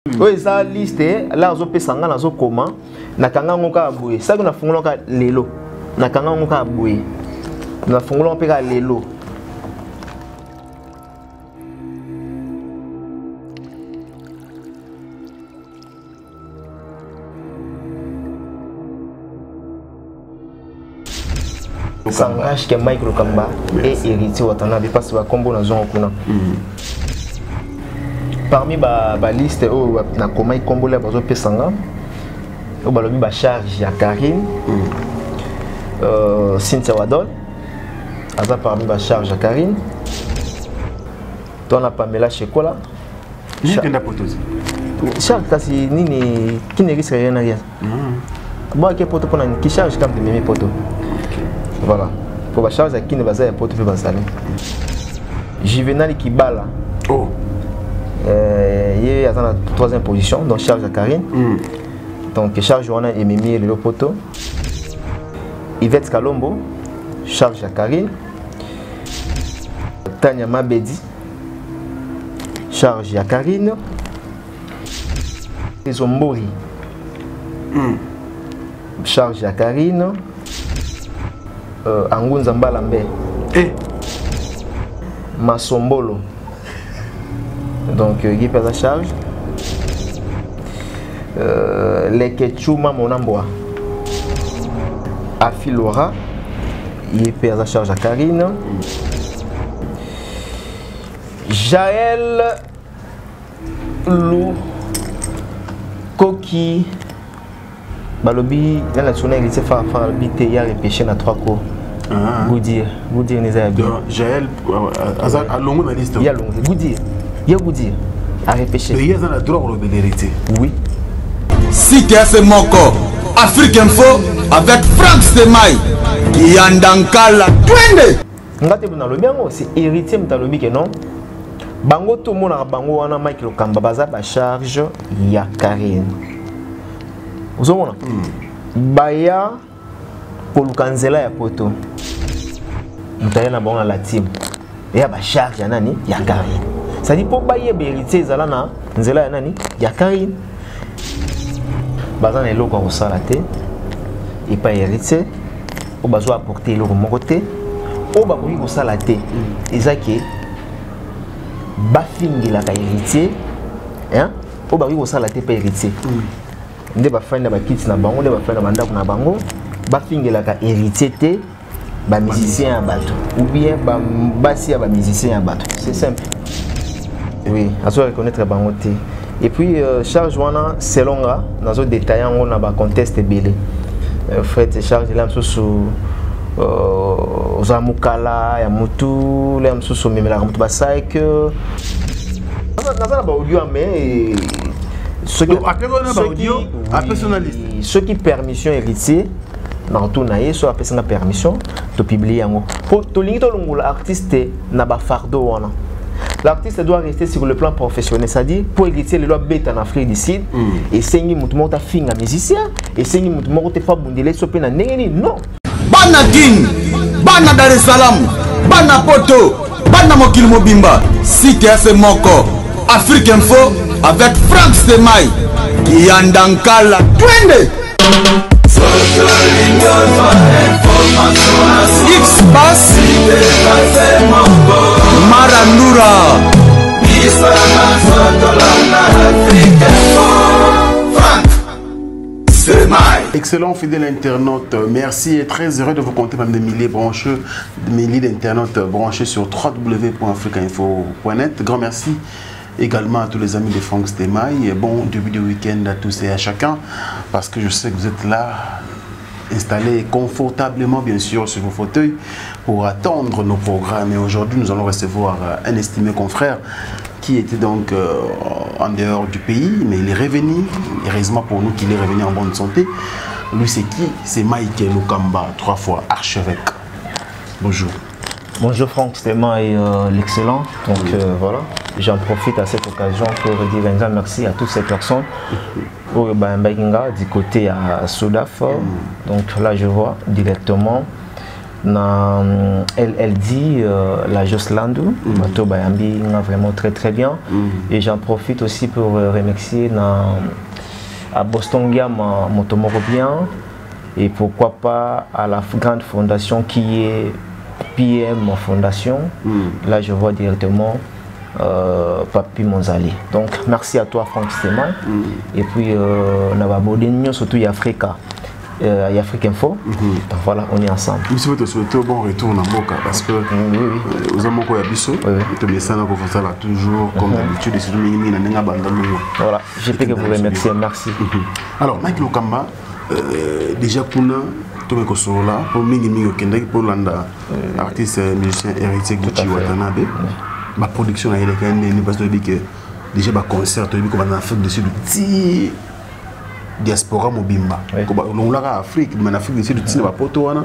Oui, ça liste là on peut sanga na zo koma na kanga ngoka aboué ça que na fungola ka lelo na kanga ngoka aboué na fungola pe ka lelo sangage que Mike Lokamba et héritier Watanabe parce que combo na zone kuna. Parmi la liste où na koma combo la bazo pesanga au balobi ba charge ya Karine Cynthia Wadol aza parmi ba charge ya Karine ton a Pamela Chekola ni kenda potozi charge kasi nini qui ne risque rien à rien bon que poto pona qui charge comme de mimi poto voilà pour ba charge qui ne va pas poto fait basali Juvenal Kibala oh il est à la troisième position, donc charge à Karine. Donc charge on a Emimi et le poteau. Yvette Kalombo, charge à Karine. Tania Mabedi, charge à Karine. Zombori, charge à Karine. Angunza Mbalambe, Masombolo. Donc, il pèse la charge. Les Ketchuma Monamboa. Afilora. Il pèse la charge à Karine. Jaël Lou Koki. Balobi, il y a la tournée qui s'est fait habiter hier et pêcher dans 3 cours. Goudir n'est pas bien. Jaël, à longue la liste. Il y a longue. Goudir. Il y a Goudir à répécher. Il y a un droit de l'héritier. Oui. Si tu as ce moko, Afrique Info avec Franck Stemai, Yandankala, Twende. Ngate buna lo bien c'est héritier mtalobi que non. Bango tout monde a bango wana Mike Lokamba baza ba charge ya Karine. Vous avez Baya pour Lukanzela ya poto. Mutaya na bango la team. Ya ba charge ya nani ya Karine. Ça dit pour bailler héritier zala na nzela ya nani ya Karine. Bazana eloko ko salate et pas héritier. O bazo apporter eloko mon côté. O ba ko salate. Ezaki ba fingila ka héritier. Hein? O ba ko salate pas héritier. Nde ba fanda ba kits na bango, nde ba fanda bandako na bango. Ba fingila ka héritier te ba musicien ya bato ou bien ba basi ya ba musicien ya bato. C'est simple. Oui, à se reconnaître bangoté. Et puis charge wana selonga nazo détailler on a ba conteste belé. Fait charge là sous Zamukala ya mutu, là sous memela mutu basai que naza ba audio mais ceux qui permission héritier dans tout naïe soit personne permission de publier yango. Pour to lingi to longula artiste na ba fardo wana. L'artiste doit rester sur le plan professionnel, c'est-à-dire pour hériter les lois bêtes en Afrique du Sud et c'est une mouton finga musicien et c'est une mouton te fa bundele sope na nengeni non. Bana King, Bana Dar es Salaam, Bana Poto, Bana Mokil Mobimba, Cité FM Moko, Afrique Info avec Franck Stemai, Yandankala, Twende. X-Bass Maranura Excellent fidèle internaute, merci et très heureux de vous compter même des milliers d'internautes branchés sur www.africainfo.net. Grand merci également à tous les amis de Franck Stemai et bon début de week-end à tous et à chacun parce que je sais que vous êtes là installés confortablement bien sûr sur vos fauteuils pour attendre nos programmes et aujourd'hui nous allons recevoir un estimé confrère qui était donc en dehors du pays mais il est revenu, heureusement pour nous qu'il est revenu en bonne santé. Lui c'est qui? C'est Mike Lokamba, 3 fois archevêque. Bonjour. Bonjour Franck Stemai et l'excellent. Donc voilà, j'en profite à cette occasion pour dire un grand merci à toutes ces personnes pour du côté à Sudaf. Donc là je vois directement Elle dit la Joslandu, Mato Bayambi, vraiment très très bien. Et j'en profite aussi pour remercier à Boston Gam Motomoro bien. Et pourquoi pas à la grande fondation qui est PM Fondation. Là, je vois directement Papi Monzali. Donc, merci à toi, Franck Stéman. Et puis, on a abordé surtout Africa. Afrique Info. Donc voilà, on est ensemble. Je souhaite te souhaiter un bon retour dans Moka parce que vous avez beaucoup d'habitude. Toujours comme d'habitude. Voilà, je peux que vous remercier. Merci. Alors, Mike Lokamba, déjà pour nous, pour l'anda artiste musicien héritier Gucci Watanabe, ma production a été parce que déjà ma concert, en Afrique du Sud, diaspora mobimba on l'a Afrique mais en Afrique du Sud tu pas poto wana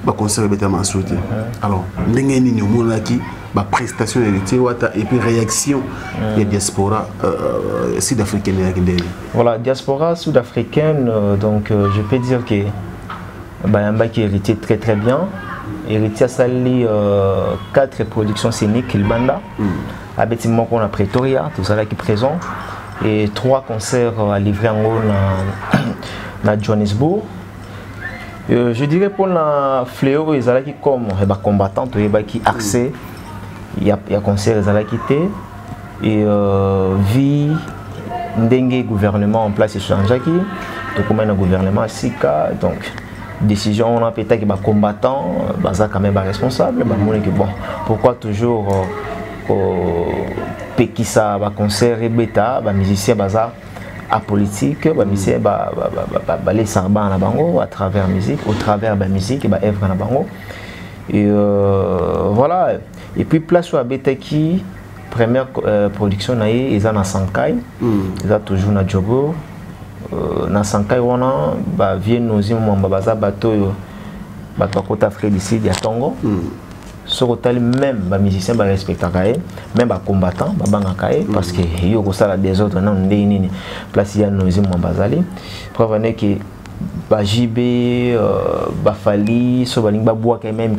ba concert bétement sauté alors ndenge nini omona ki ba prestation héritier wata et puis réaction des diaspora sud-africaine ya kindeli. Voilà, diaspora sud-africaine, donc je peux dire que Bayamba qui héritier très très bien, héritier a sali 4 productions scéniques Ilbanda avec Timon qu'on a Pretoria, tout ça là qui est présent. Et 3 concerts à livrer en haut dans Johannesburg. Je dirais pour la Fléau, ils allaient comme combattants, qui accès, il y a concert, ils allaient quitter. Et vie, dengue gouvernement en place, ils changent qui. Donc, comme un gouvernement SICA, donc décision, on a peut-être que combattants, ça quand même responsable. Bon, pourquoi toujours qui ça va concert et bêta ba musicien baza apolitique ba musicien ba les sarban na bango à travers musique au travers ba musique et ba œuvre na bango et voilà et puis place sur bêta qui première production na ils en a Sankai ils a toujours na Jobo na Sankai wana ba vient nos imamba baza bato bato côté Afrique du Sud ya Tongo. Sur même les musiciens respectent même les combattants parce que y a des autres non des place il y a nos bazali preuve que JB Bafali Sobaling Baboua quand même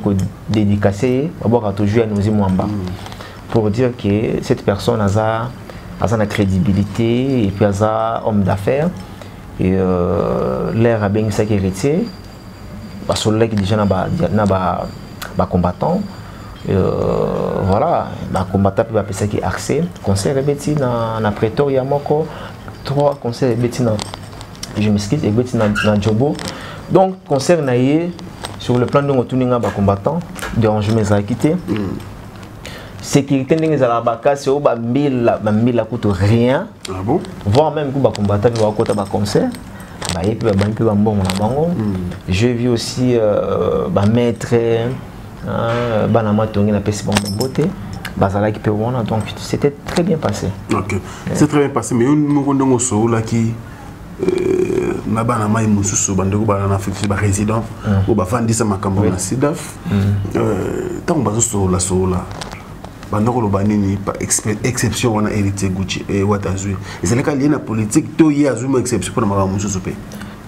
dédicacé Baboua toujours nos mwamba pour dire que cette personne a la crédibilité et puis a homme d'affaires et l'air a bien ça qui héritier parce que là qui déjà n'a combattant. Voilà, ma combattant peut appeler ça qui est accès. Concert rebeti na Pretoria moko, 3 concerts rebeti na je m'excuse rebeti na Jobo. Donc concert naie sur le plan de retourner ba combattant, dérangement ça quitté. Sécurité ndenge za la baka c'est au ba 1000 coûte rien. Ah bon? Voire même que ba combattant va côté ba concert. Bah et puis ba un peu bon na bango. J'ai vu aussi ba maître Banama Tongi n'a pas si bon beauté. Bazala qui peut voir donc c'était très bien passé. Ok, c'est très bien passé mais on me dit là qui na Banama imususu bandeko bana Afrique ba résident ou ba fandi sa makambo na Sidaf tant bazo sola bandeko lo banini pas exception wana héritier Gucci et Watazui et c'est le cas lié na politique to y azuma exception pour na makambo mususu pe.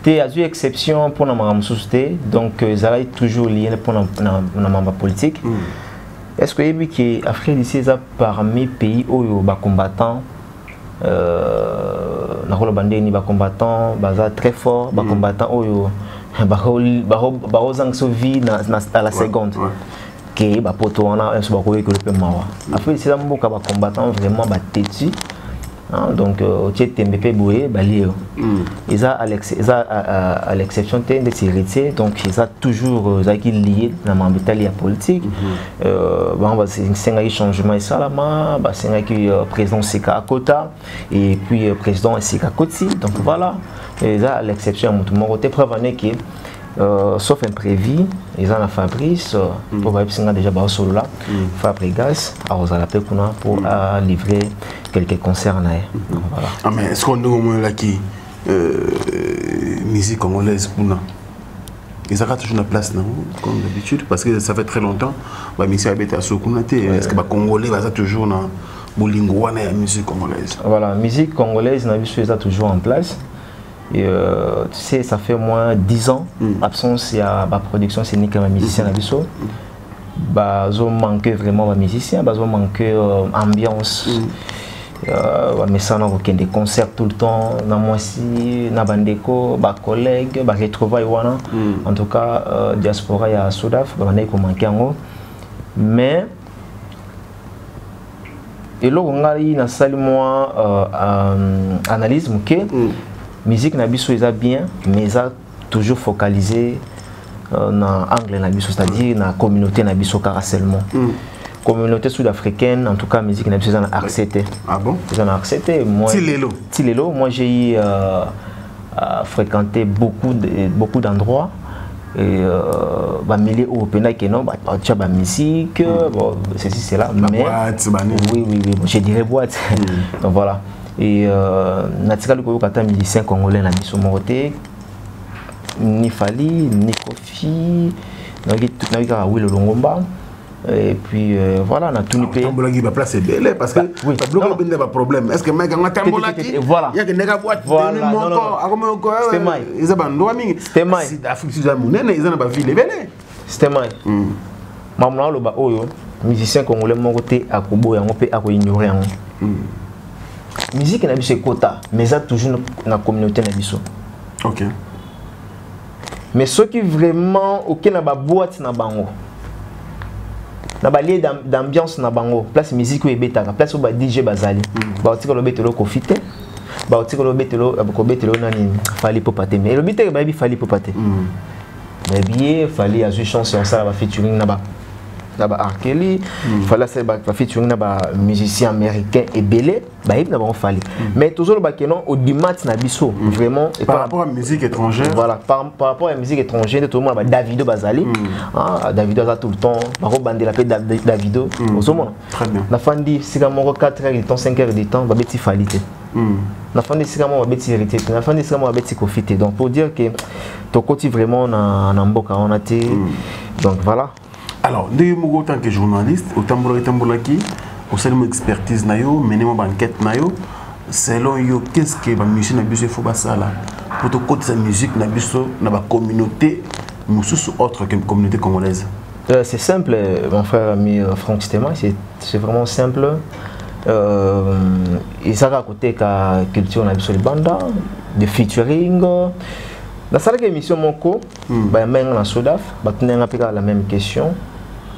Il y a une exception pour la société, donc ils allaient toujours liés pour la politique. Est-ce que vous que l'Afrique du Sud parmi les pays où les combattants, les combattants très forts, les combattants où ils vie à la seconde, qui est poto on a un soubako que le peu mawa. L'Afrique du Sud beaucoup de combattants vraiment têtus. Donc, au TMP Boué, ils ont à l'exception des héritiers, donc ils ont toujours lié dans la politique. C'est un changement et salama, c'est un président Sika Akota et puis président Sika Koti. Donc voilà, ils ont à l'exception de mon côté, preuve que sauf imprévu, ils ont la Fabrice pour déjà solo là, Fabrigas pour livrer quelques concerts. Voilà. Ah mais est-ce qu'on a là qui musique congolaise pour nous? Ils ont toujours une place non comme d'habitude parce que ça fait très longtemps. Bah musique habite à Sokunate. Est-ce que bah congolais va toujours dans bolingo na musique congolaise? Voilà, musique congolaise n'a vu toujours en place. Et, tu sais, ça fait moins 10 ans, absence, il y a la production scénique à musicien à Bisso. Ils ont manqué vraiment de musiciens, ils ont manqué d'ambiance. Mais ça, on a des concerts tout le temps, on a moi aussi, on a des collègues, des retrouvailles. En tout cas, diaspora, il y a Soudaf, on a manqué en haut. Mais, et là, on a une analyse que la musique est bien, mais elle a toujours focalisé dans l'angle, c'est-à-dire dans la communauté seulement. Communauté sud-africaine, en tout cas, la musique est acceptée. Ah bon? Ils ont accepté. Tilelo, moi j'ai fréquenté beaucoup d'endroits. Et milieu européen qui non la musique ceci c'est là mais oui je dirais boîte donc voilà et naturellement quand tu as musicien congolais na biso moté ni Fali ni Kofi na Will Longomba et puis voilà on a tout le pays Tambolaki va placer belé parce que ça bloque le pas problème est-ce que mec on Tambolaki voilà il y a que nega boîte c'est mai ils abandonnent mingi c'est mai si Afrique sud munene ils en ba ville belé c'est mai mamna lo ba oyo musicien congolais mon côté akobo yango pe ako ignorer yango musique na biso quota mais ça toujours na communauté na biso OK mais ceux qui vraiment aucun na ba boîte na bango na balier d'ambiance na bango place musique ou betaka place ba DJ bazali ba otiko lo betelo ko fité ba otiko lo betelo ko betelo nani Fali Popate mais le biteke ba bi Fali Popate mais bien Fali a joué chanson ça va featuring na ba Arkeli Fali ça ba featuring na ba musicien américain et belé ba yib na ba Fali mais toujours le ba kenon au dimat na biso vraiment par rapport à musique étrangère voilà par rapport à la musique étrangère tout le monde ba Davido bazali Davido a tout le temps ba rebande la paix Davido au monde très bien na fandi sika moko 4 heures de temps 5 heures de temps ba beti Fali te na fandi sika moko ba beti hérité na fandi sika moko ba beti Kofite donc pour dire que to koti vraiment na mboka on a été donc voilà. Alors, en tant que journaliste, autant que au sein de mon expertise, mener mon enquête, selon vous, qu'est-ce que la musique n'a besoin de faire là pour que cette musique n'a besoin de la communauté, autre que la communauté congolaise? C'est simple, mon frère ami Franck Stema, c'est vraiment simple. Ils savent à côté que la culture n'a besoin de banda, de featuring. Dans cette émission, mon co, na Soudaf, la même question.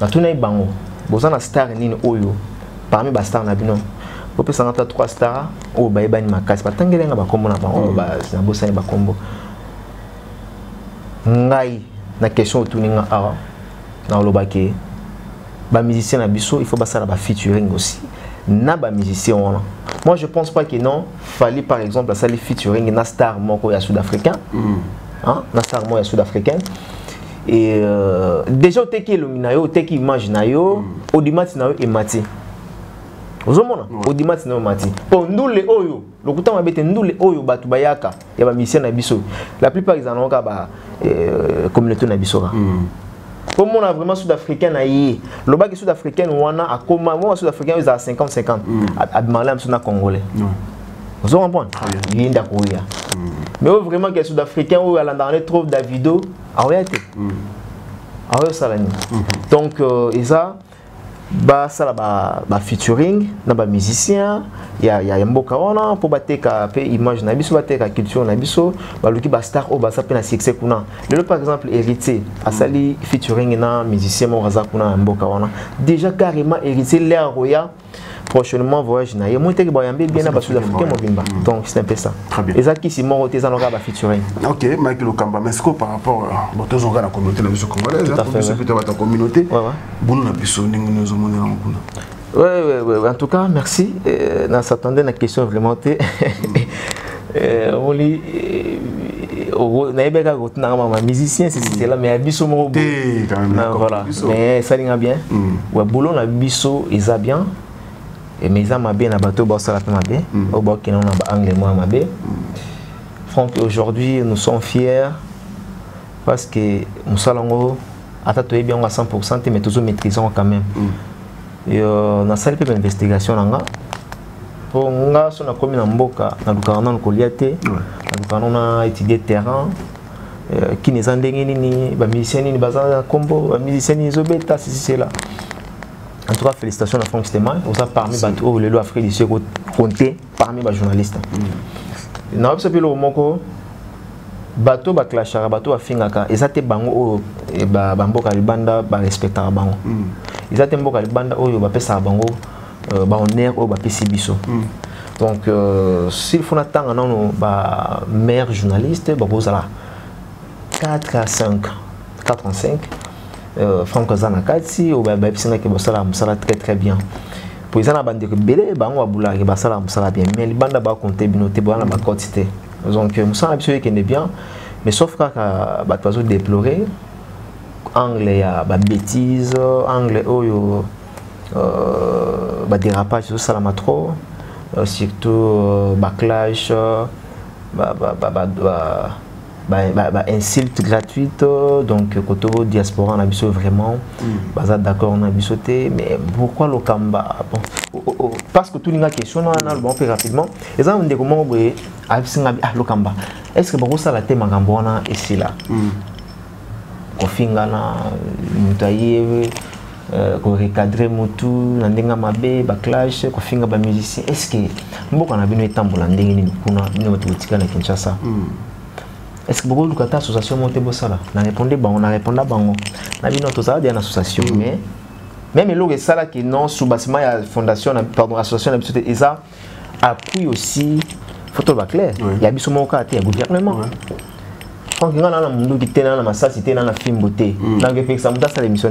Na tuna ibango, bozana star nini oyo. Parmi ba star na bino, pope sangata 3 stars o ba ibani makasi batangelenga ba kombo na bango ba na bosani ba kombo. Ngai na question otuninga awa na olobake ba musicien na biso, il faut basala ba featuring aussi. Na ba musicien wana. Moi je pense pas que non, Fali par exemple la sali featuring na star moko ya sud-africain. Na star moko ya sud-africain. Et déjà au teki illuminayo, au teki image nayo, au dimati nayo emati. Ozomona, au dimati nayo emati. Pour ndule oyo, lokuta mabete ndule oyo batu bayaka, ya ba mission na biso. La plupart ils en ont ba communauté na biso. Pour moi vraiment sud-africain na yi, le baki sud-africain wana akoma, moi sud-africain ils a 50-50. Admala msona congolais. Vous comprenez? Yinda koya. Mais vraiment que les sud-africains où à l'endroit trouve Davido, en réalité. Donc ça ba ça ba featuring na ba musicien il y a mboka wana pour bateka pe image na biso bateka culture na biso ba luki ba star o ba ça pe na succès kuna. Le par exemple héritier a sali featuring na musicien mo raza kuna mboka wana. Déjà carrément héritier l'air roya prochainement voyage na yemo teke ba yambe bien na ba sud-africain mo bimba. Donc c'est un peu ça. Très bien. Et ça qui si mo roté ça no ba featuring. OK, Michael Okamba, mais est-ce que par rapport à votre la communauté la biso congolaise, c'est peut-être ta communauté. Ouais. Boulou na biso ningu nous omona en kuna. Ouais. En tout cas, merci. On s'attendait à la question vraiment. On lit. Musicien, c'est là, mais à biso mo. Voilà. Mais ça ira bien. Ouais, boulot na biso, ils a bien. Et mais ça m'a bien na bateau, bah ça la m'a bien. Au bord qui n'en a anglais moi m'a bien. Franck, aujourd'hui, nous sommes fiers parce que nous sommes attaqués bien à 100%, mais toujours maîtrisons quand même. Et on a salé une investigation là. Pour nga so na komi na mboka na lukana na koliate tout cas on a étudié terrain qui n'est en ni ba musicien ni baza combo ba musicien ni zobeta c'est là. En tout cas félicitations à Franck Stémaï, on a parmi bateau le Afrique du Sud compté parmi les journalistes. Na obse pelo moko bateau ba clashara bateau afingaka ezate bango e ba mboka libanda ba respectera bango. Ezate mboka libanda oyo ba pesa bango ba honneur o ba pesi biso. Donc s'il faut attendre non ba meilleur journaliste ba bozala 4 à 5 Franck Zanakati ou ba bisinga ke bosala musala très bien. Pour les gens qui belé bango abula ke basala musala bien mais libanda ba compter binoté bana ba quantité. Donc musala biso qui est bien mais sauf que ba tozo déplorer anglais ya ba bêtise anglais oyo ba dérapage sur salama trop surtout backlash insulte gratuite donc côté diaspora on a biso vraiment d'accord on a bisoté mais pourquoi le Kamba parce que tout les question on bon plus rapidement et ça on dit comment le Kamba est-ce que beaucoup ça la thème ngambona et c'est là kofinga na mutaye ko recadrer mutu na ndenga mabe backlash kofinga ba musicien est-ce que mboka na bino etambola ndenge ni kuna bino botika na Kinshasa est-ce que beaucoup de association monte bosala na répondre bon on a répondu bango na bino to ça une association mais même le sala qui non sous bâtiment ya fondation pardon association na biso et ça appuie aussi photo ba clair il y a biso mo ka te gouvernement quand on a na mundu qui tena na masasi tena na film beauté na que ça muta ça émission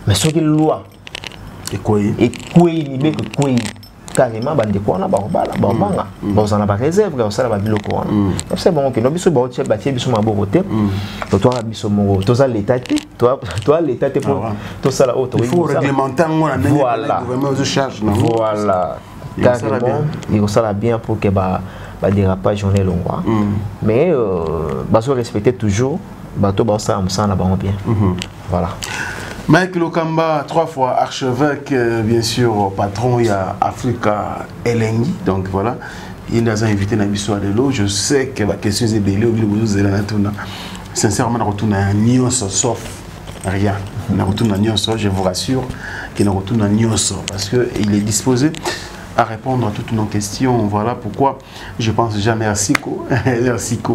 mais ce qui loi et quoi ni be quoi carrément bande ko na ba bala ba manga ba ça na ba réserve ba ça ba biloko wana c'est bon que no biso ba otie ba tie biso maboko te to toi biso mo to ça l'état te toi l'état te pour to ça la auto il faut réglementer ngona ndenge le gouvernement se charge na voilà carrément il ça bien pour que ba dérapage on est longwa mais ba se respecter toujours ba to ba ça na ba bien voilà. Mike Lokamba, 3 fois archevêque, bien sûr, patron, il y a Africa Elengi, donc voilà, il nous a invité à l'histoire de l'eau. Je sais que la question est belle, sincèrement, on retourne à Nyos, sauf rien. On retourne à Nyos, je vous rassure qu'il retourne à Nyos, parce qu'il est disposé à répondre à toutes nos questions. Voilà pourquoi je pense jamais à Siko.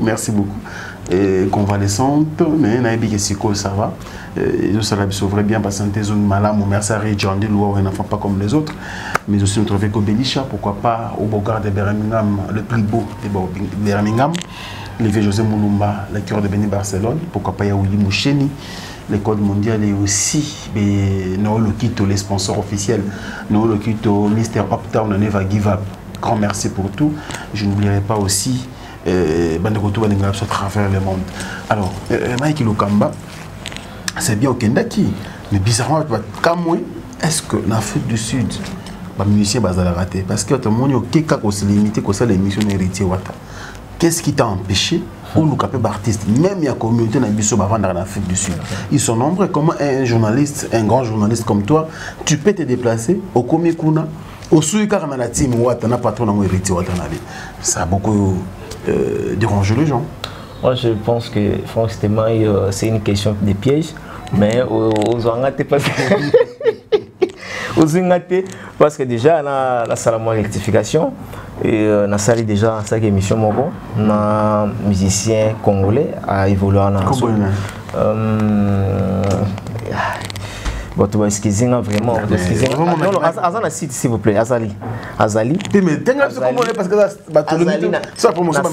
Merci beaucoup. Et convalescente, mais Naïbi Siko, ça va. Je serais bien parce que santé zone malam ou mercerie John de Loire et n'enfant pas comme les autres, mais aussi notre avec Belisha, pourquoi pas au Bogard de Birmingham, le plus beau de Birmingham, le vieux José Moulumba, le cœur de Béni Barcelone, pourquoi pas Yaouli Moucheni, le code mondial et aussi nous le quitte les sponsors officiels, nous le quitte Mr. Uptown, Never Give Up. Grand merci pour tout. Je n'oublierai pas aussi Bandekotou Bandengrab à travers le monde. Alors, Mike Lokamba. C'est bien au Kendaki, mais bizarrement, est-ce que l'Afrique du Sud, les musiciens vont rater? Parce que tout le monde est limité à l'émission héritier. Qu'est-ce qui t'a empêché ou nous capable d'artistes, même il y a communauté dans l'Afrique du Sud. Ils sont nombreux. Comment un journaliste, un grand journaliste comme toi, tu peux te déplacer au Komekuna, au Suikar dans la team Ouattana, patron dans héritier Ouattana. Ça a beaucoup dérangé les gens. Moi, je pense que Franck Stémaï, c'est une question de piège, mais aux Angaté parce que déjà, la salle de rectification, et on a salé déjà cette émission, un musicien congolais a évolué en bon, tu vas excuser vraiment. Non, Azana site s'il vous plaît, Azali. Mais parce que ça promotion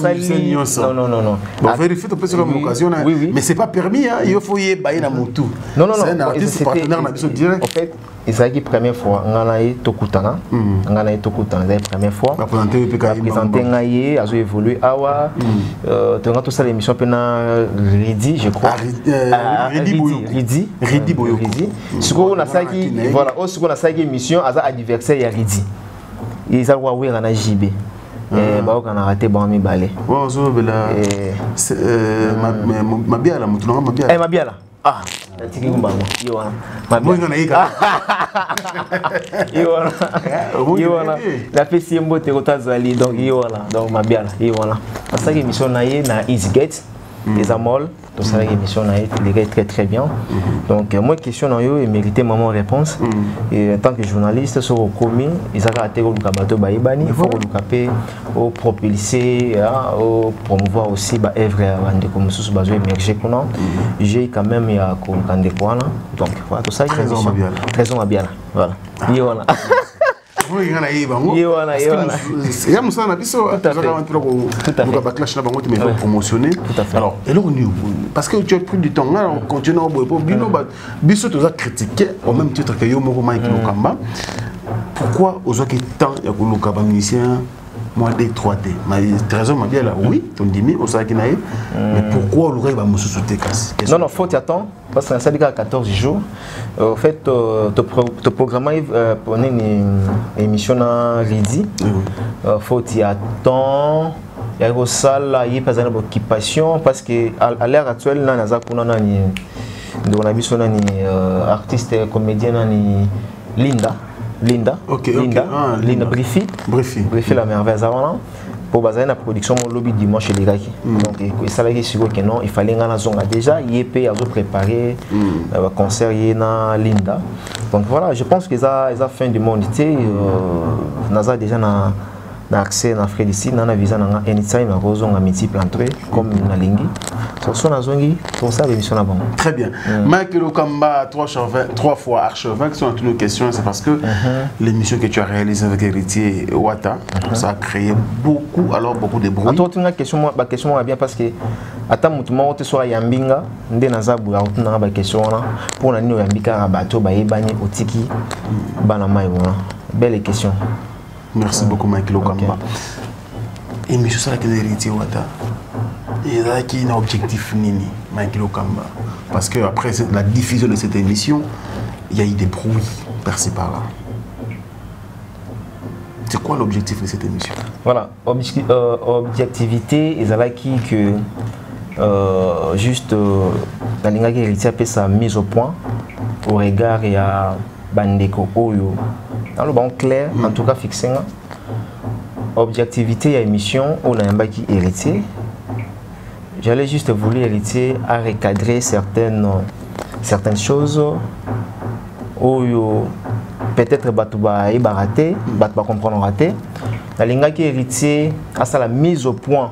non. Bon, vérifiez peut-être sur l'occasion, mais c'est pas permis, il faut y aller dans Moutou. Non, c'est un artiste partenaire dans le direct. En fait, c'est la première fois, on a eu Tokutana, la première fois. On a présenté Ngaye, a évolué Awa, tu as tout ça l'émission pendant Ridi, je crois. Ridi Boyoko. Ce qu'on a ça qui, voilà, ce qu'on a ça qui émission, à anniversaire il y a Ridi. Ils ont ouais on a JB. Bah on a raté bon mi balé. Bon zo bela. Ma biala mutu na ma biala. Ma biala. Ah. natiki kumba yo wana mabia na yika yo wana la pesi mbote kotazali donc yo wana donc mabia yo wana parce que émission na ye na EasyGate les amol tout ça émission na ye très très bien donc moi question na yo et mériter maman réponse et en tant que journaliste sur commis ils ont raté au lukabato baibani il faut lukaper au propulser au promouvoir aussi ba œuvre ande comme sous bazo émerger kuna j'ai quand même ya ko kande kwana donc voilà tout ça trésor bien voilà yo wana oui ngana bango ya musana biso donc ba clash na bango te mais promotionner alors et là parce que tu as pris du temps on continue au bino biso tu as critiqué au même titre que yo moko Mike Lukamba pourquoi aujourd'hui tant ya ko Lukamba musicien moi des 3D mais trésor m'a bien là oui on dit mais au saki nae mais pourquoi l'oreille va me sous-sauter casse non faut t'attendre parce que ça dit à 14 jours en fait te programme pour une émission en ready faut t'attendre il y a ça il y a pas une occupation parce que à l'heure actuelle là naza kuna nani donc on a vu son nani artiste comédien nani Linda Brifi la merveille avant pour baser la production mon lobby dimanche les gars donc il s'allait sur que non il fallait ngana zonga déjà il est à préparer concert na Linda donc voilà je pense que ça fin du monde naza déjà na accès na Afrique d'ici na visa na anytime à rozonga multiple entrée comme na lingi sur na zongi pour ça émission là bon très bien Mike Lukamba 3 fois archevêque sur toutes nos questions c'est parce que l'émission que tu as réalisée avec Héritier Wata ça a créé beaucoup de bruit attends une question bien parce que attends mutumo te so yambinga nde nazabu ya tuna ba question là pour na nino yambika bato ba yebani otiki bana mai wana belle question. Merci beaucoup Mike Lukamba. Et monsieur ça que Héritier Wata il y a qui un objectif nini Mike Lukamba parce que après la diffusion de cette émission il y a eu des bruits par-ci par-là. C'est quoi l'objectif de cette émission? Voilà, objectivité ils a qui que juste dans l'inga qui Héritier a sa mise au point au regard et à bandeko oyo dans le bon clair en tout cas fixé objectivité à émission on a un bac qui Héritier j'allais juste voulu Héritier à recadrer certaines choses oyo peut-être batuba raté batuba comprendre raté la linga qui Héritier à ça la mise au point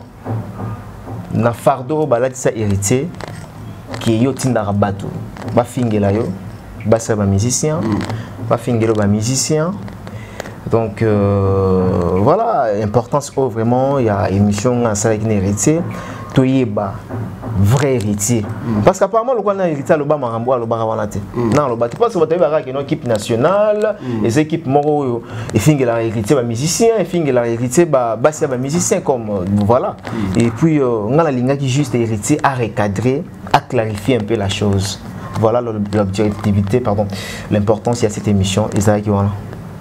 na fardeau baladi ça Héritier qui yo tindara batu ba fingela yo ba sa ba musicien ba fingelo ba musicien donc voilà importance vraiment il y a émission à ça qui Héritier toyeba vrai héritier parce qu'apparemment le quoi héritier le bas marambo le bas rawanate non le bas tu penses que tu vas une équipe nationale les équipes moro et finge la héritier ba musicien et finge la héritier ba c'est ba musicien comme voilà et puis on a la ligne qui juste héritier à recadrer à clarifier un peu la chose voilà l'objectivité pardon l'importance de cette émission et ça qui voilà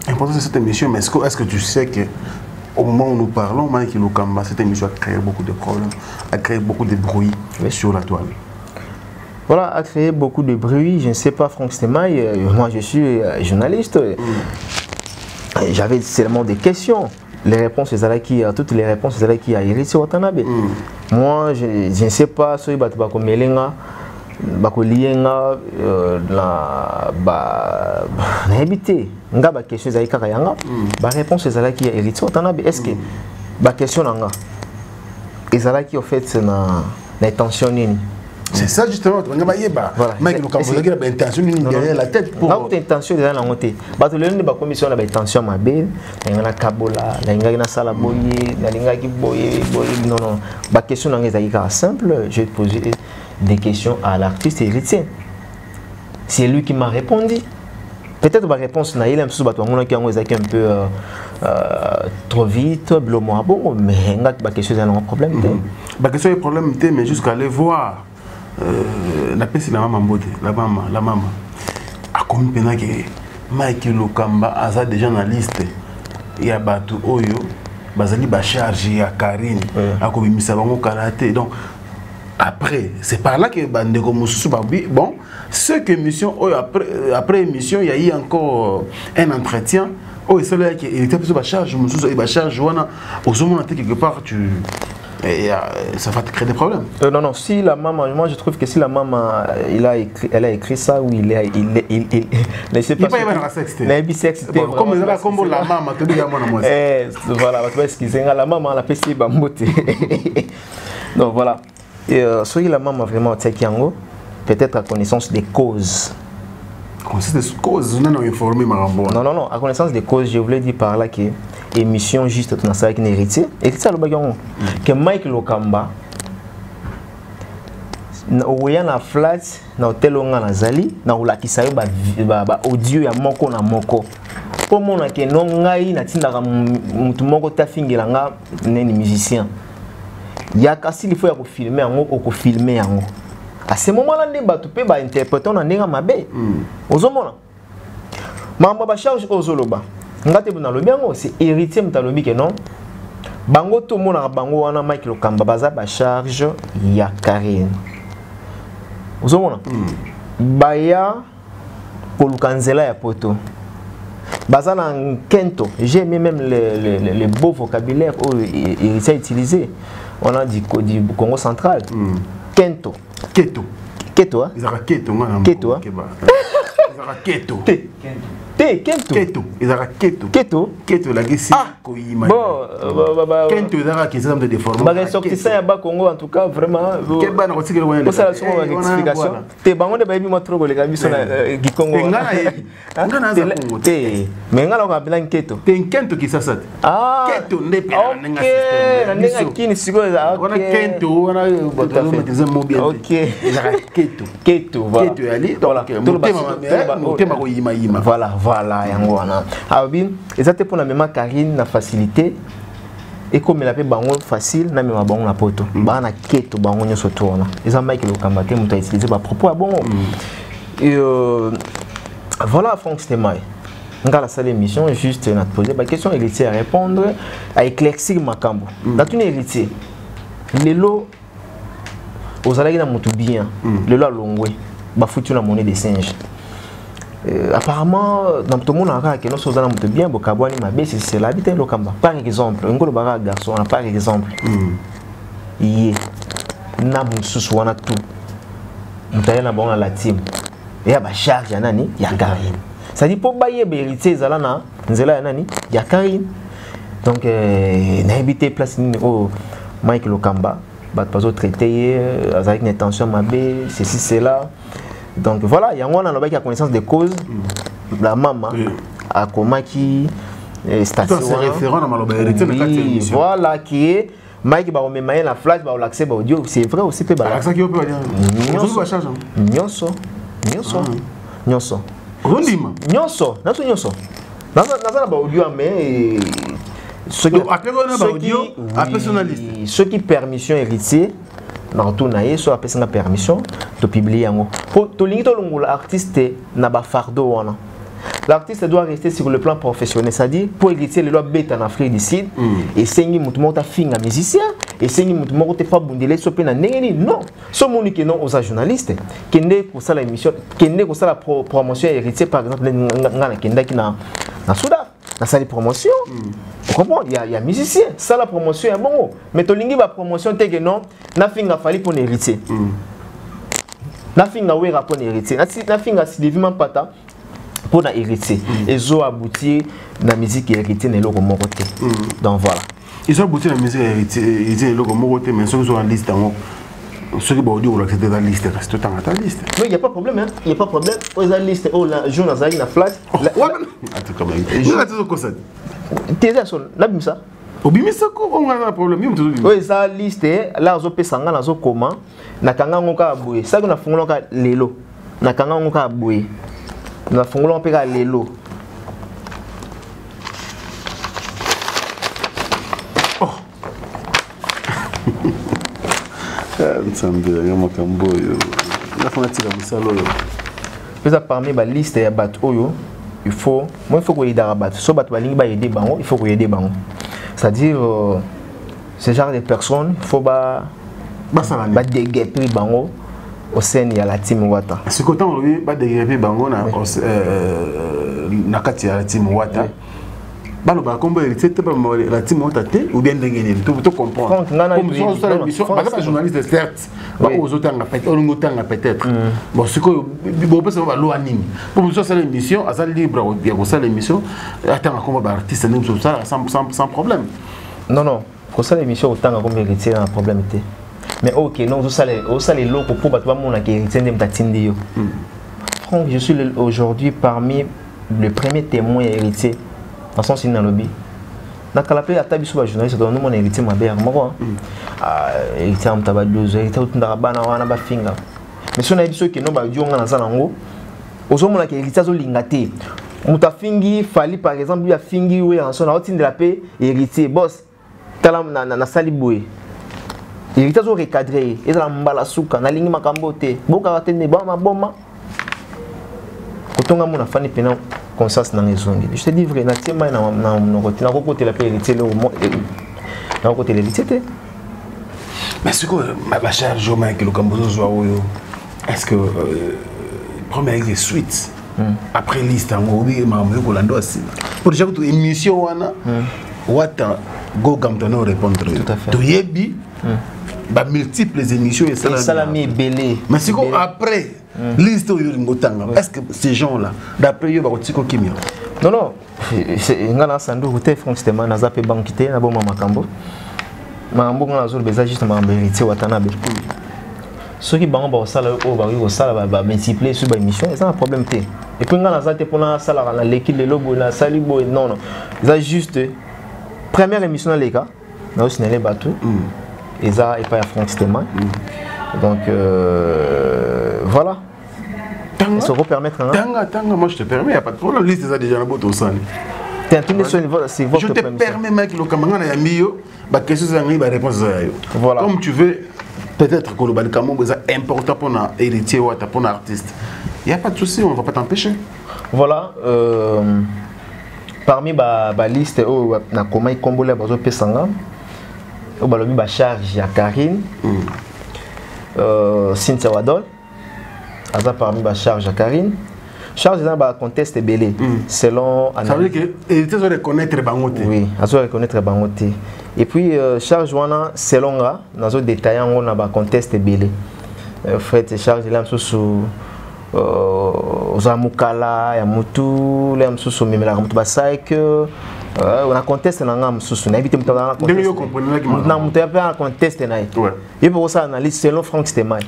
l'importance de cette émission mais est-ce que tu sais que au moment où nous parlons, Mike Lukamba, cette émission a créé beaucoup de problèmes, a créé beaucoup de bruit sur la toile. Voilà, a créé beaucoup de bruit. Je ne sais pas, Franck Stemaille, moi je suis journaliste. J'avais seulement des questions. Les réponses, toutes les réponses, c'est qui a Héritier Watanabe. Moi, je ne sais pas, si comme Melenga. Bakolienga la ba habité nga ba question za ikaka yanga ba réponse ezala qui Héritier Watanabe est-ce que ba question nanga ezala qui au fait na intention nini c'est ça justement nga ba yeba Mike Lukamba nga ba intention nini derrière la tête pour nga intention ezala na ngote ba to lelo ba commission na ba intention mabe na kabola na nga na sala boye na linga ki boye non ba question nanga ezala simple je vais te poser des questions à l'artiste Héritier. C'est lui qui m'a répondu. Peut-être ma réponse n'a pas été un peu trop vite, mais la question est un problème. La question est un problème, mais jusqu'à aller voir la personne la maman. A combien que Mike Lukamba a déjà dans la liste. Il y a Batu Oyo, Bazali Bacharge, il y a Karine, a commis ça karaté. Donc, après, c'est par là que Bandeko Moussou Babi, bon, ce que émission, après émission, il y a eu encore un entretien. Oh, c'est là qu'il était plus de charge, Moussou, il va charge, au moment quelque part, ça va te créer des problèmes. Non, non, si la maman, moi je trouve que si la maman, elle a écrit ça, ou il ne sait pas. Il est bisexuel. Comme la maman, tu dis à moi. Voilà, la maman, elle a fait bambote. Donc voilà. Et si la maman vraiment peut-être à connaissance des causes. Connaissance des causes, nous avons informé Non, non, non, à connaissance des causes, je voulais dire par là que émission juste dans ça avec héritier. Et c'est ça le bagage que Mike Lokamba, oya na flat na hotel onga na zali na ulakisa yo ba audio ya moko na moko. Po mona ke no ngai na tindaka mutu moko ta fingela nga neni musicien. Ya kasi il faut ya ko filmer yango o ko filmer yango. À ce moment-là, les bateaux peuvent interpréter on a n'enga mabe. Ozomona. Mamba ba charge ozoloba. Ngate buna lobi yango c'est héritier mtalobi ke non. Bango to mona bango wana Mike Lokamba baza ba charge ya Karine. Ozomona. Baya kolukanzela ya poto. Baza na kento. J'ai aimé même les beaux vocabulaires où héritier utilisé. On a dit du Congo central. Kento. Keto. Keto, hein? Ils ont keto, keto, hein? Ils ont keto. Kento. Keto. Ils ont keto. Keto. Keto, la guesse. Bon, Kento, ils ont qui de déformation. Bah, sorti ça, il y a Congo, en tout cas, vraiment. Quel ban on tire loin. Ça, c'est une rectification. T'es bango de baby moi trop les gars, ils sont qui Congo. Mais ngala on bilan keto. T'es Kento qui ça ça. Ah. Keto n'est pas un nenga kini sigo. On a Kento, on a des mots bien. OK. Keto. Keto, voilà. Keto ali. Voilà. Voilà, yango wana. Abin, ezate pour la même Karine na facilité. Et comme il a fait bango facile, na même bango na poto. Ba na keto bango nyoso tourna. Eza Mike Lokamba ke muta utiliser ba propos bon. Et voilà Franck Stemay. Nga la salle émission juste na poser ba question héritier à répondre à éclaircir makambo. Na tune héritier. Lelo ozalaki na mutu bien. Lelo alongwe. Ba foutu na monnaie des singes. Apparemment, dans tout le monde, on a chose bien, c'est l'habitude de Lokamba. Par exemple, un gros garçon, par exemple, il y a un tout. On a la team. Il y a une charge, il y a Karine. Ça dit pour bailler héritier, il y a Karine. Donc, on a habité place au Mike Lokamba. Pas traité avec une intention, ceci, cela. Donc voilà, il y a un qui a connaissance des causes. La maman a comment qui station. C'est référent dans ma héritier. Voilà qui est Mike ba me la flash ba l'accès ba audio, c'est vrai aussi peut ba. Ça qui peut dire. Nyonso. Rondima. Nyonso. Naza ba audio mais ceux qui permission héritier na retourna so apesa nga permission to publier yango po to lingi to longola artiste na ba fardo wana. L'artiste doit rester sur le plan professionnel, c'est-à-dire pour héritier le loi bêta en Afrique du Sud et sengi mutu moko ta finga musicien et sengi mutu moko te fa bundele so pe na ndenge non so moni que non aux journalistes kende ko sala émission kende ko sala promotion héritier par exemple nga na kenda ki na Souda na sala promotion. Vous comprenez? Il y a musicien, ça la promotion est bon. Mais tu lingi la promotion, tu que non, na finga fali pour héritier. Na finga wera pour héritier. Na finga si deviment pata pour na héritier. Et zo abouti na musique héritier ne logo moroté. Donc voilà. Ils ont abouti na musique héritier logo moroté, mais ceux qui sont en liste en ceux qui vont dire que c'est dans la liste, reste tout dans la liste. Non, il n'y a pas de problème, hein. Il n'y a pas de problème. Dans la liste, la journée dans la flat. Attends, comment il est? T'es là, ça. Obimisa ko on a un problème. Oui, ça liste là zo pesanga na zo comment na kanga ngoka boye. Ça que na fungola ka lelo. Na kanga ngoka boye. Na fungola pe ka lelo. Oh. Nsambe ya makambo yo. Na fona tika musalo yo. Pesa parmi ba liste ya bat oyo. Il faut que aider à battre. Si tu veux aider, il faut que aider. C'est-à-dire, ce genre de personnes, il faut ba déguerpir bango au sein de la team Wata. Ce que tant on ba déguerpir bango na kati ya la team Wata. Balo ba kombo héritier te ba la team Wata te ou bien ndengene to comprendre. Comme ça la mission ba journaliste certes ba aux autres peut-être. Bon ce que bon parce que ba lo anime. Pour ça la mission à libre bien pour ça l'émission attends comment ba artiste ça sans problème. Non pour ça l'émission autant comme héritier un problème était. Mais ok, non, vous savez l'eau pour battre mon héritier de Tatindi. Donc je suis aujourd'hui parmi le premier témoin héritier. De toute façon, c'est dans le lobby. Dans le cas de la journaliste, on a mon héritier, ma belle, héritier, on a 12 héritier, on a un finger. Mais si on a dit que non, on a un zanango, on a un héritier, on a un fingi, fali par exemple, il y a fingi, oui, en son outil de la paix, héritier, boss, na saliboué. Héritier, on a recadré, et la mbala souka, na lingi makambote, boka atene, boma. Quand on a mon affaire, conscience dans les zones. Je te dis vrai, na côté la paix héritier, na côté l'héritier. Mais ce que ma chère Joma que le Cambozo soit est-ce que première suite après liste en obi mamwe ko lando asi pour déjà toute émission wana wata go gamtono répondre to yebi ba multiples émissions et ça mi belé mais c'est quoi après liste au ngotanga est-ce que ces gens là d'après yo ba kotiko kimia non ngana sandu hote Franck Stéman na zape bankité na boma makambo makambo ngana zo beza juste ma héritier watanabe ceux qui bango ba sala o ba yo sala ba multiplier sur ba émission c'est un problème té et puis ngana zate pour na sala na l'équipe le lobo na salibo non ça juste première émission dans les cas na aussi les bateau et ça et pas Franck Stéman donc voilà. Ça va permettre. Tanga, moi je te permets, il n'y a pas de problème. Liste ça déjà na boto sani. C'est votre je te permets mec le camarade na yamio, ba question ça ngi ba réponse ça yo. Voilà. Comme tu veux peut-être que le balcamo c'est important pour un héritier ou pour un artiste. Il n'y a pas de souci, on ne va pas t'empêcher. Voilà parmi ba liste na koma ikombola bazo pesanga. Au balobi ba charge ya Karine. Cynthia Wadol. Aza parmi la charge à Karine. Charge dans le contexte belé. Selon. Ça veut dire qu'il faut reconnaître Bangote. Oui, il faut reconnaître Bangote. Et puis, charge wana selon là, dans le détail, on a le contexte belé. Fait charge là, sous Zamukala, Yamutu, là, sous Mimela, Yamutu Basaik. On a contesté dans le sous. On a évité de contester. Et pour ça, on analyse selon Franck Stéman.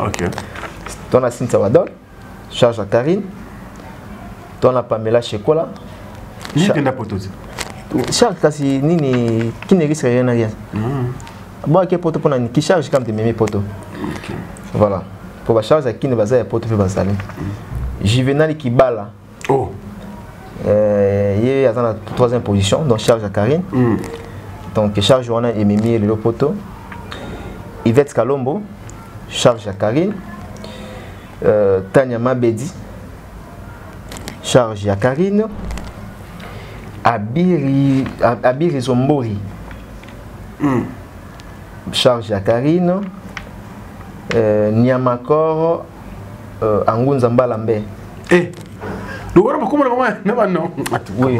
Ton a Cynthia Wadol, charge à Karine. Ton a Pamela Chekola. Charge kasi nini qui ne risque rien à rien. Bon, qui poto pour qui charge comme des mêmes poteaux. Voilà. Pour la charge à qui ne va pas poteau pour basaler. Juvenal Kibala. Oh. Il est à la troisième position, donc charge à Karine. Donc charge on a Emimi le poteau. Yvette Kalombo, charge à Karine. Tanya Mabedi, charge à Karine. Abiri Zombori, charge à Karine. Niamakoro Angunza Mbalambe. Eh, non. Oui.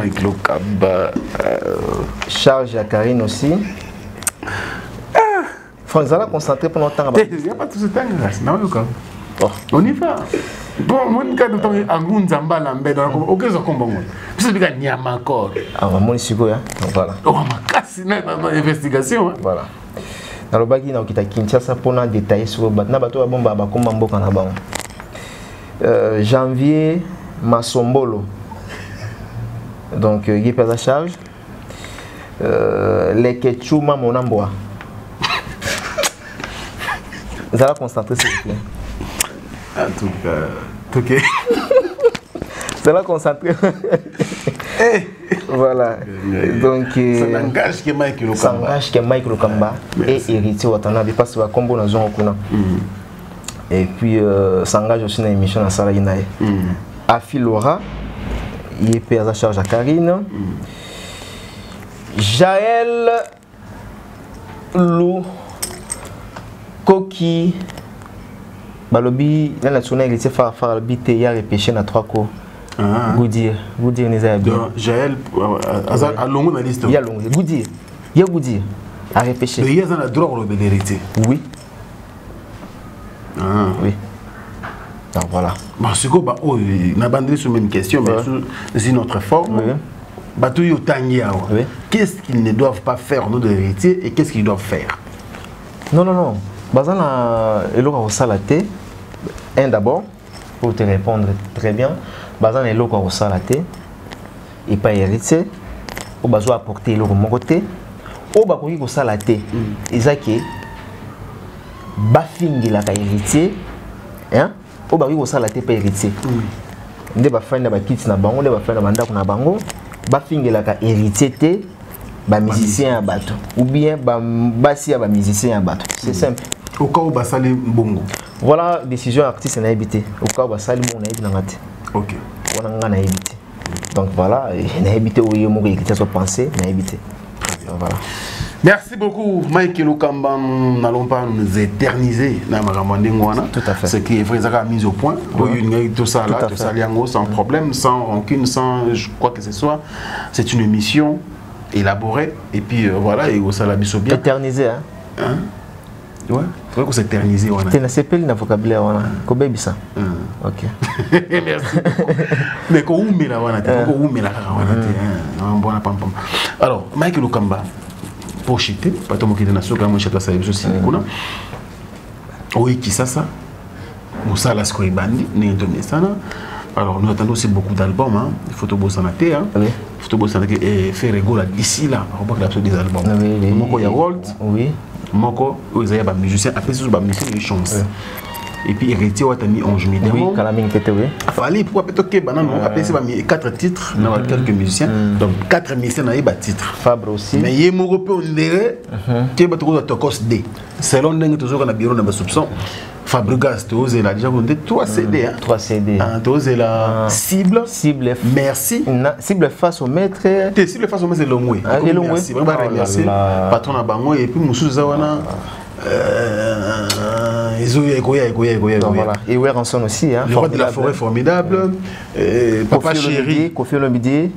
Charge à Karine aussi. Faut nous aller concentrer pendant longtemps. Il n'y a pas tout ce temps. On y va. Bon, mon cas de temps, Angunza Mbalambe, ok, ça combat. C'est le gars Niamakoro. Ah, mon isigo, voilà. On va casser dans l'investigation. Voilà. Dans le bagage, on a Kinshasa pour nous détailler sur le bateau. Nous avons janvier, Masombolo. Donc, il y a pas de charge. Les Ketchuma Monamboa. Vous allez concentrer s'il vous plaît. En tout cas, ok. Vous allez concentrer. Voilà. Donc, ça n'engage que Mike Lokamba. Ça n'engage que Mike Lokamba et héritier Watanabe parce que combo na zone okuna. Et puis ça engage aussi dans l'émission na sala inae. Afi Laura, il est payé à charge à Karine. Jaël Lou Koki balobi la nationale héritier faire bité il y a repêché na 3 coups. Goudir n'est bien. Jaël à longue na liste. Il y a longue. Goudir. Il y a Goudir à repêcher. Mais il y a un droit de l'héritier. Oui. Oui. Donc voilà. Parce que on a abandonné sur même question mais sous une autre forme. Oui. Qu'est-ce qu'ils ne doivent pas faire au nom de l'héritier et qu'est-ce qu'ils doivent faire? Non. Bazana eloko salaté. Un d'abord pour te répondre très bien. Bazana eloko salaté et pas héritier. Au besoin apporter eloko mokoté. Au bakoki ko salaté. Ezaki bafingila ka héritier. Hein? Au bakoki ko salaté pas héritier. Nde ba fanda ba kits na bango, nde ba fanda ba ndako na bango. Bafingila ka héritier te. Ba musicien à bateau ou bien ba basi à ba musicien à bateau. C'est simple. Au cas où basali bongo. Voilà décision artiste na évité. Au cas où basali mon na évité ngati. OK. On a évité. Donc voilà, na évité où yo mo écrire so penser, na évité. Voilà. Merci beaucoup Mike Lukamba, n'allons pas nous éterniser dans ma tout à fait. Ce qui est vrai, ça a mis au point. Tout ça là, tout ça sans problème, sans rancune, sans je crois que ce soit. C'est une émission élaborée et puis voilà, et au salabiso bien. Éternisé hein? Ouais, il faut qu'on s'éternise. Tu n'as pas le vocabulaire, Kobe Bisa. Ok. Merci. Mais quand on met la alors, Mike Lukamba, pour chiter, pas tout le monde qui est dans la soupe, moi je suis là, aussi. Oui, qui ça? Moussa Skoibandi, alors nous attendons aussi beaucoup d'albums. Il faut tout bosser en terre. Il faut tout bosser en terre et faire rigolo d'ici là. On va voir des albums. Moko ya World. Oui. Moko, vous avez des musiciens, après c'est des musiciens de chance. Et puis héritier on a mis 11 000 oui, Kalaming Tete, oui. Fallait pour peut-être après c'est 4 titres, on a quelques musiciens. Donc 4 musiciens on a des titres. Fabre aussi. Mais il y a mon on dirait que va trouver Tokos D. Selon nous toujours on a bureau dans soupçon. Fabregas, tu as déjà 3 CD. 3 CD. Tu as la cible. Merci. Cible face au maître. Cible face au maître, c'est Longwe. Merci. Merci. Patron à Bango et puis Moussou Zawana. Et Ranson aussi. Le roi de la forêt formidable. Papa Chéri. Kofi Olomide.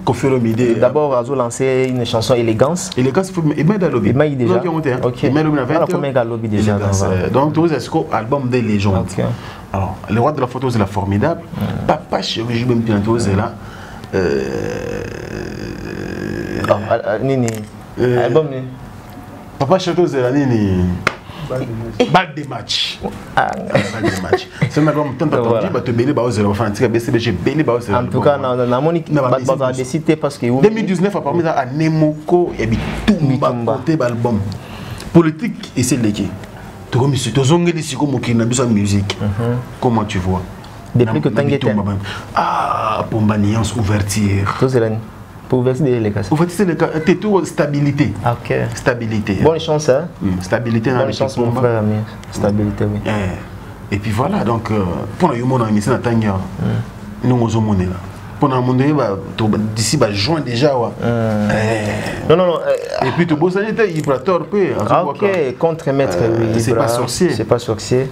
D'abord, Azo lancé une chanson Élégance. Élégance, il m'a déjà. Il m'a déjà. Ok. Il m'a déjà. Donc, tu as album des légendes. Alors, le roi de la photo, c'est la formidable. Papa Chéri, je me dis là. Nini. Album. Papa Chéri, c'est la Nini. Balle des matchs. C'est un album tant attendu, tu belé ba ozela fantika BCBG belé ba ozela. En tout cas na monique ba décidé parce que 2019 a permis à Nemoko et Bitumba côté album. Politique et c'est l'équipe. Tu comme si tu zongeli siko mokina biso musique. Comment tu vois? Depuis que Tangueten. Ah, Pombaniance ouverture. Tout c'est pour ouvrir les cas. Ouvrir les cas, c'est tout stabilité. OK. Stabilité. Bonne chance hein. Stabilité bonne chance mon frère ami. Stabilité oui. Et puis voilà donc pour nous mon ami c'est Natanga. Nous nous sommes là. Pour nous d'ici juin déjà ouais. Non. Et puis tout beau ça était il prator peu. OK, contre maître oui. C'est pas sorcier. C'est pas sorcier.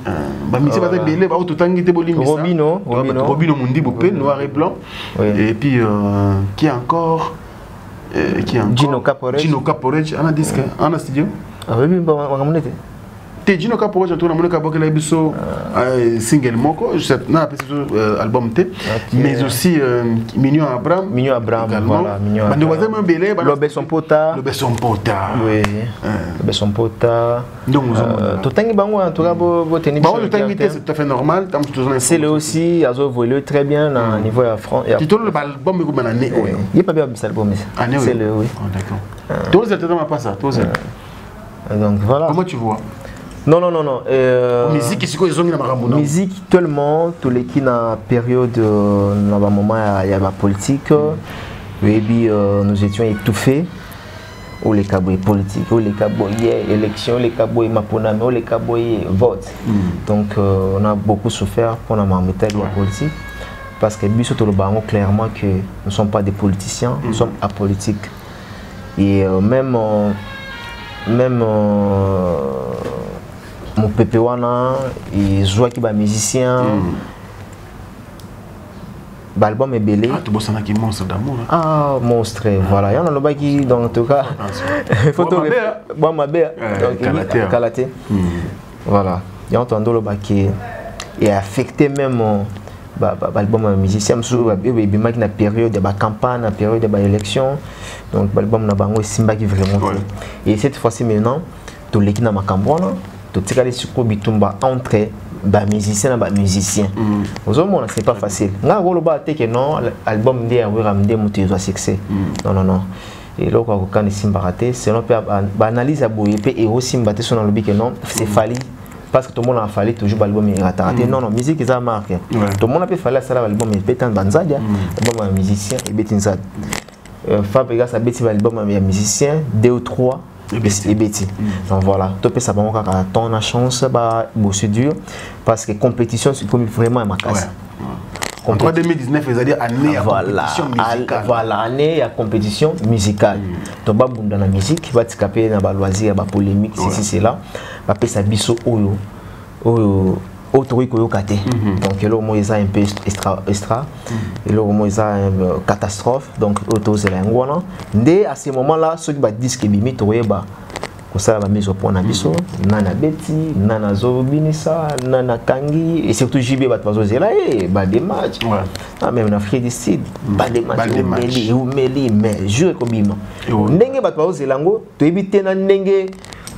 Bah mais c'est pas belé ba tout tangi te bolimi ça. Robino Mundi Bopé noir et blanc. Et puis qui encore Gino Caporage on a disque on a studio. Ah oui bon on a monté. Gino Caporage tout na moneka bokela biso single moko na appelé album T mais aussi Mignon Abraham voilà Mignon Abraham Lobesson Pota oui Lobesson Pota donc tout tangi bango en tout cas bo tenir bon le tangi c'est tout à fait normal c'est le aussi azo volé très bien au niveau à France tu tournes l'album comme une année il pas bien album c'est le oui d'accord toi tu n'as pas ça toi donc voilà comment tu vois? Non. Musique, c'est quoi ils ont mis dans musique, tellement, tous les qui dans la période, dans le moment, il y a la politique, et puis nous étions étouffés, ou les cabouilles politiques, ou les cabouilles élections, les cabouilles maponame, ou les cabouilles vote. Donc on a beaucoup souffert pour la méthode de la politique, parce que nous sommes clairement que nous ne sommes pas des politiciens, nous sommes apolitiques. Et même mon Pepe wana et joue qui ba musicien. L'album est belé. Ah, tu bosses avec Monstre d'amour. Ah, Monstre, voilà. Il y en a un qui, donc, en tout cas, photo. Bon, ma belle. Calaté. Voilà. Il y a entendu le qui est affecté même l'album musicien. Il y a une période de campagne, une période de élection. Donc, l'album n'a pas Simba qui vraiment. Et cette fois-ci, maintenant, tout l'équipe n'a pas cambrona. Tout ce qui est sur Bitumba entre ba musicien ba musicien ozomona c'est pas facile nga golo ba te que non album ndé awira ndé mutu zo succès non et là ko kan simba raté selon pe ba analyse a boye pe et aussi mbaté son lobby que non c'est fallu parce que tout le monde a fallu toujours l'album est raté non musique ça marque tout le monde a peut fallu ça l'album est pétant banzadia album musicien et betinza Fabregas a bêti l'album musicien 2 ou 3 et Betty. Donc voilà, tu peux savoir qu'on a la chance de dur parce que compétition c'est comme vraiment ma casse. En 2019, ils dire année à compétition musicale. Voilà, année à compétition musicale. Tu vas dans la musique, va te caper dans la loisir, la polémique, c'est là. Va payer sa biso autre kate. Donc là moi ils a un peu extra et là moi ils a une catastrophe donc auto zelangwana dès à ce moment là ceux qui va disque bimi toyeba ko sala ba mise au point na biso nana Betty nana Zobinisa nana Kangi et surtout JB ba bazo zela ba des matchs même na Freddy Sid ba des matchs ou meli mais jeu ko bima ndenge ba bazo zelango to ebite na ndenge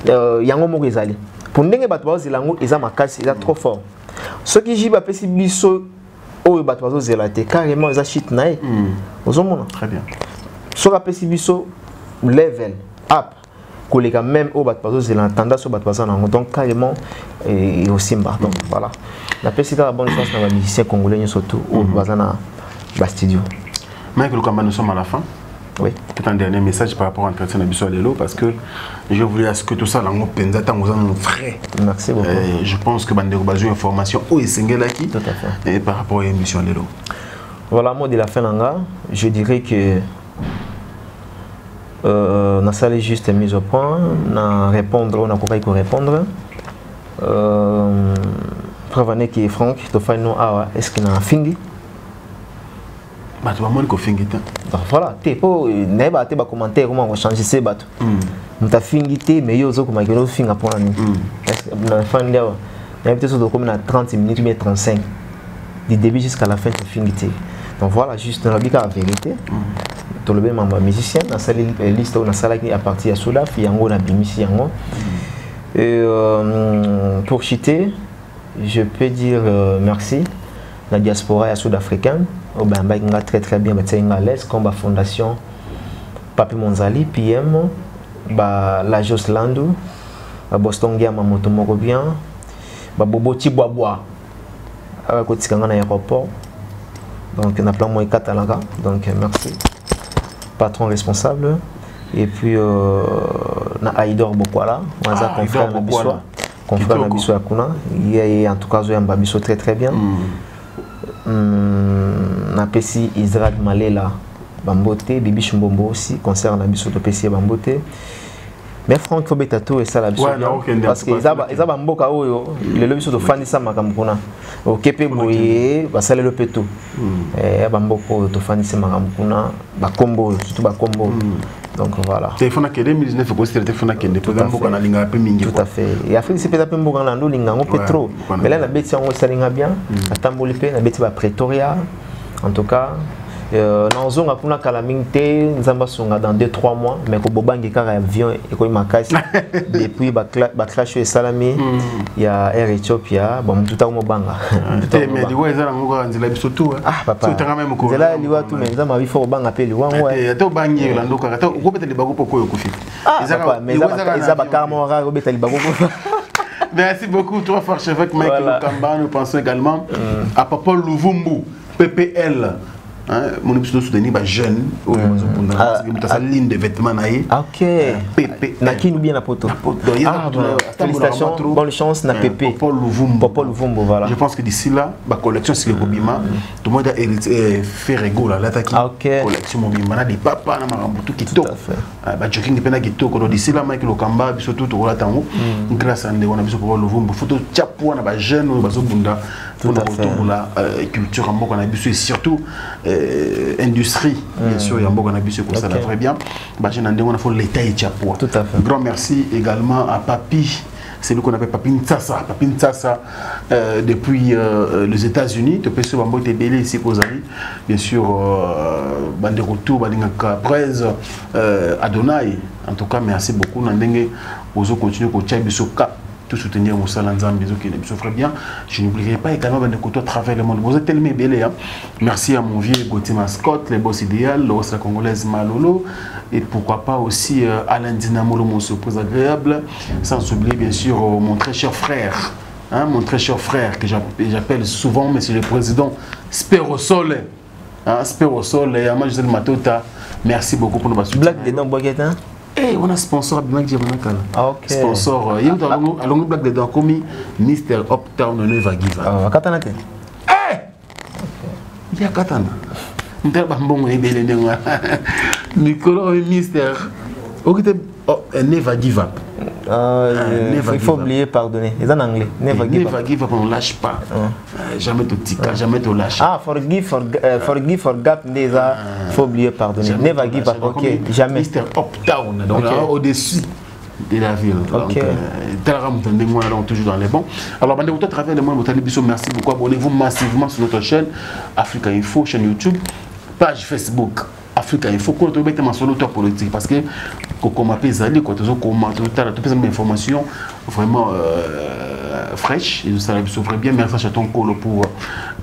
yango moko ezali pour ndenge bato bazelango eza makasi eza trop fort ceux qui jiba pesi biso oyo bato bazozela te carrément eza shit nae ozomona très bien ceux qui pesi biso level up koleka même oyo bato bazozela tendance oyo bato bazana donc carrément et aussi mba donc voilà na pesi ka bonne chance na ba musiciens congolais surtout oyo bazana ba studio. Michael Kamba, nous sommes à la fin. Oui. Peut-être un dernier message par rapport à l'entretien de Bissou Lelo parce que je voulais à ce que tout ça, là, on frais. Merci beaucoup. Je pense que Bandeko Bazou information où est qui tout à fait. Et par rapport à l'émission Lelo. Voilà, moi de la fin je dirais que on a salé juste mise au point, on a répondre, on a compris qu'on répondre. Prévenez qui est Franck, tu fais nous est-ce qu'il a fini? Bah tu vas moins qu'on finit. Voilà, t'es pas n'importe quel commentaire comment on change ces bateaux. On t'a fini mais yo zo comme que finga pour nous. La fin là, il y a peut-être comme 30 minutes mais 35 du début jusqu'à la fin tu finis. Donc voilà, juste dans la vérité. Tout le monde musicien, dans sa liste on a ça à partir de cela, fiango na bimisi yango. Et pour chiter, je peux dire merci la diaspora sud-africaine. Oh ben très très bien, mais à l'aise comme la fondation Papi Monzali, PM, la Joslandu, Boston Gama Motomoko bien, Bobo Tiboaboa, avec le Tikanga à l'aéroport. Donc on a plein de Katalanga, donc merci. Patron responsable. Et puis na Aïdor Bokwala, on a confrère na Bissou Akuna, il y a en tout cas un Bissou très très bien. Na pesi Israël Malela Bambote, Bibi Chumbombo aussi, concert na biso to pesi Bambote. Mais Franck Fobetato et ça la biso parce que ils a mboka oyo le biso to fandisa makamukuna. O kepe boye ba sale le peto. Bamboko to fandisa makamukuna, ba kombo surtout ba kombo. Donc voilà. Téléphone à 2019 ko c'était téléphone à kende pour mboka na linga pe mingi. Tout à fait. Et Afrique c'est peut-être mboka na ndo linga ngo petro. Mais là la beti yango salinga bien, atamboli pe na beti ba Pretoria. En tout cas, nous avons dans 2-3 mois, mais quand il avion depuis crash et salami, il y a Air Ethiopia, bon tout à banga. Mais du coup, ils ont surtout. Ah papa. C'est là il va tout mais ils ont faut banga appeler loin ouais. Il y a bangi là donc attends, on peut te libago pour quoi kofi. Ah papa, mais ils ont carrément rare au bétal libago. Merci beaucoup toi Farchevêque Michael Kamba, nous pensons également à Papa Louvumbu. PPL, mon épisode soutenir les jeunes au parce que ligne de vêtements naïe OK PP na qui nous bien la poto félicitations bonne chance na PP Popol Luvumbo voilà je pense que d'ici là la collection c'est le Bobima tout le monde a hérité fait rigolo là qui collection Bobima na des papa na marambo tout qui to ba jogging pena qui to ko d'ici là Michael Okamba biso tout ko la tango grâce à ndeko na biso Popol Luvumbo photo chapo na ba jeune bazo bunda pour la culture en Mboka na biso et surtout industrie bien sûr en Mboka na biso ko ça va très bien ba jeune ndeko na faut l'état et chapo grand merci également à Papi. C'est le qu'on appelle Papi Ntsasa. Papi Ntsasa, depuis les États-Unis, tu peux se voir belé ici aux amis. Bien sûr, bande de retour, Bandingaka Prez, Adonai. En tout cas, merci beaucoup. Nandenge, ozo continue au Tchai Bisoka. Tout soutenir Moussa Lanzam, bisous qui me souffre bien. Je n'oublierai pas également de côté à travers le monde. Vous êtes tellement belé. Merci à mon vieux Gauthier Mascotte, les boss idéal, le la congolaise Malolo. Et pourquoi pas aussi Alain Dinamolo, mon surprise agréable. Sans oublier bien sûr mon très cher frère. Mon très cher frère que j'appelle souvent Monsieur le Président Spérosol. Spérosol et Amajel Matota. Merci beaucoup pour nous soutien. Black dedans, Boguette, hein? Eh, on a sponsor à Bimak Djamanakal. Ok. Sponsor. Il y a un black dedans comme Mr. Uptown Neva Giva. Katana te. Eh! Il y a Katana. Bon, Nicolas Mister. Ok, Neva Give Up. Il faut oublier, pardonner. C'est en anglais. Never give up, on ne lâche pas. Jamais te tika, jamais te lâche. Forgive, forget, déjà. Il faut oublier, pardonner. Never give up, ok, jamais. Mister Uptown, donc au-dessus de la ville. Donc, toujours dans les bons. Alors, à travers le monde, merci beaucoup. Abonnez-vous massivement sur notre chaîne Africa Info, chaîne YouTube, page Facebook. Africa Info, qu'on trouve bêtement sur l'auteur politique parce que quand on appelle quand on a toutes les informations vraiment fraîches et ça s'ouvre bien. Merci à ton colo pour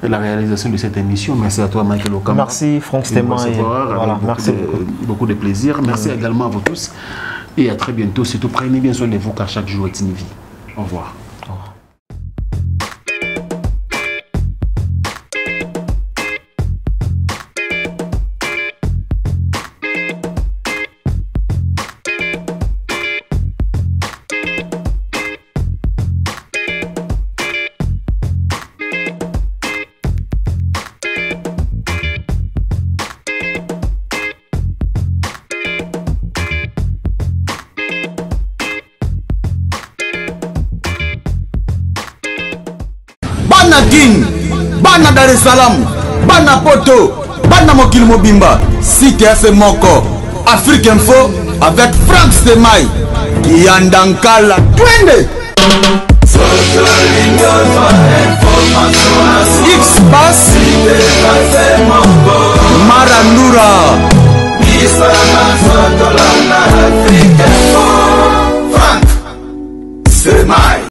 la réalisation de cette émission. Merci à toi Michael Okamba. Merci Franck Stéman. Voilà, merci beaucoup de plaisir. Merci également à vous tous et à très bientôt. Surtout prenez bien soin de vous car chaque jour est une vie. Au revoir. Bana King, Bana Dar es Salaam, Bana Poto, Bana Mokil Mobimba, Site FM Moko, Afrique Info avec Franck Stémaï, Kiandankala, Twende.